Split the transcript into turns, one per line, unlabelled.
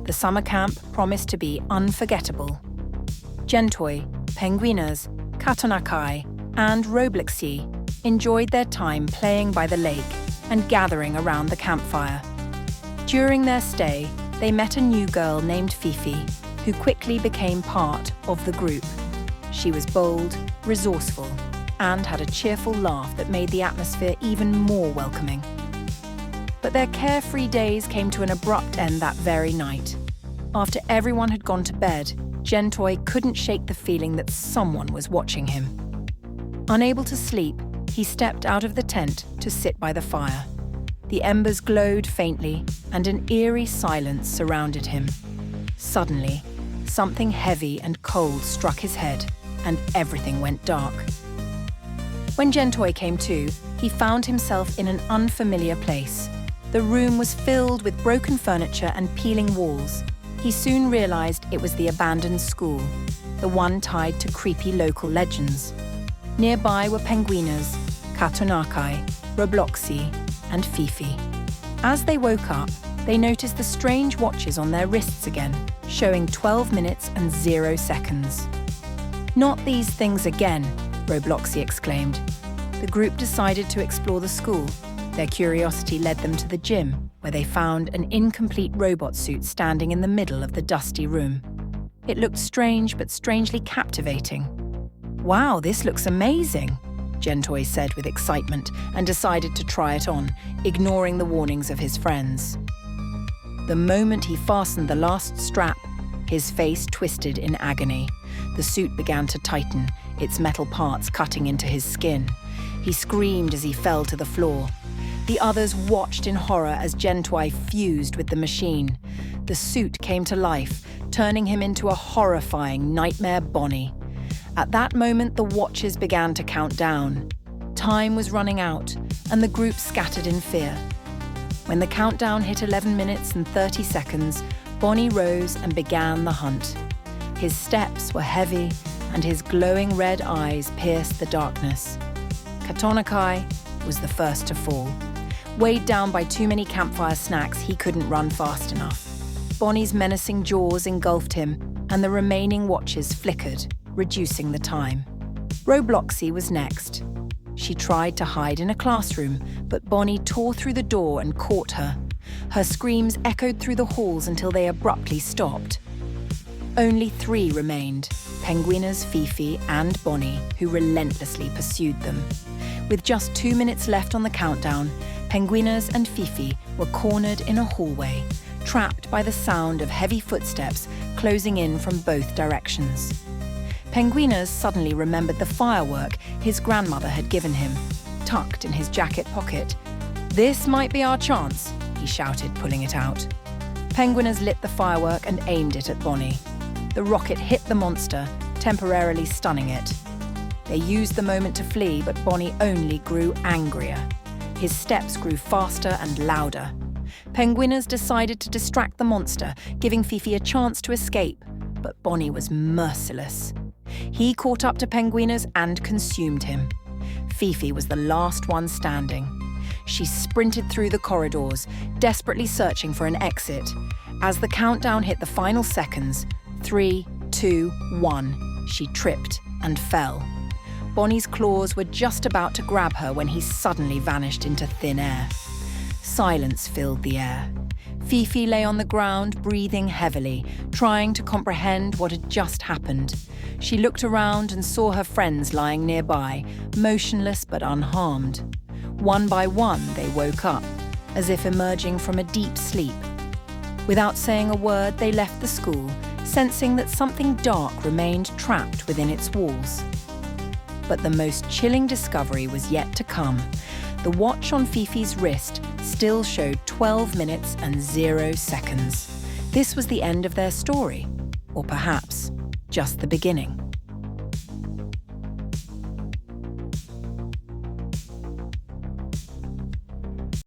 The summer camp promised to be unforgettable. Gentoiy, Penguinas, Catonakai, and Robloxie enjoyed their time playing by the lake and gathering around the campfire. During their stay, they met a new girl named Fifi, who quickly became part of the group. She was bold, resourceful, and had a cheerful laugh that made the atmosphere even more welcoming. But their carefree days came to an abrupt end that very night. After everyone had gone to bed, Gentoiy couldn't shake the feeling that someone was watching him. Unable to sleep, he stepped out of the tent to sit by the fire. The embers glowed faintly, and an eerie silence surrounded him. Suddenly, something heavy and cold struck his head, and everything went dark. When Gentoiy came to, he found himself in an unfamiliar place. The room was filled with broken furniture and peeling walls. He soon realized it was the abandoned school, the one tied to creepy local legends. Nearby were Penguinas, Catonakai, Robloxie, and Fifi. As they woke up, they noticed the strange watches on their wrists again, showing 12 minutes and 0 seconds. "Not these things again," Robloxie exclaimed. The group decided to explore the school. Their curiosity led them to the gym, where they found an incomplete robot suit standing in the middle of the dusty room. It looked strange but strangely captivating. "Wow, this looks amazing," Gentoiy said with excitement and decided to try it on, ignoring the warnings of his friends. The moment he fastened the last strap, his face twisted in agony. The suit began to tighten, its metal parts cutting into his skin. He screamed as he fell to the floor. The others watched in horror as Gentoiy fused with the machine. The suit came to life, turning him into a horrifying nightmare Bonnie. At that moment, the watches began to count down. Time was running out, and the group scattered in fear. When the countdown hit 11 minutes and 30 seconds, Bonnie rose and began the hunt. His steps were heavy, and his glowing red eyes pierced the darkness. Catonakai was the first to fall. Weighed down by too many campfire snacks, he couldn't run fast enough. Bonnie's menacing jaws engulfed him, and the remaining watches flickered, reducing the time. Robloxie was next. She tried to hide in a classroom, but Bonnie tore through the door and caught her. Her screams echoed through the halls until they abruptly stopped. Only 3 remained, Penguinas, Fifi, and Bonnie, who relentlessly pursued them. With just 2 minutes left on the countdown, Penguinas and Fifi were cornered in a hallway, trapped by the sound of heavy footsteps closing in from both directions. Penguinas suddenly remembered the firework his grandmother had given him, tucked in his jacket pocket. "This might be our chance," he shouted, pulling it out. Penguinas lit the firework and aimed it at Bonnie. The rocket hit the monster, temporarily stunning it. They used the moment to flee, but Bonnie only grew angrier. His steps grew faster and louder. Penguinas decided to distract the monster, giving Fifi a chance to escape, but Bonnie was merciless. He caught up to Penguinas and consumed him. Fifi was the last one standing. She sprinted through the corridors, desperately searching for an exit. As the countdown hit the final seconds, 3, 2, 1, she tripped and fell. Bonnie's claws were just about to grab her when he suddenly vanished into thin air. Silence filled the air. Fifi lay on the ground, breathing heavily, trying to comprehend what had just happened. She looked around and saw her friends lying nearby, motionless but unharmed. One by one, they woke up, as if emerging from a deep sleep. Without saying a word, they left the school, sensing that something dark remained trapped within its walls. But the most chilling discovery was yet to come. The watch on Fifi's wrist still showed 12 minutes and 0 seconds. This was the end of their story, or perhaps just the beginning.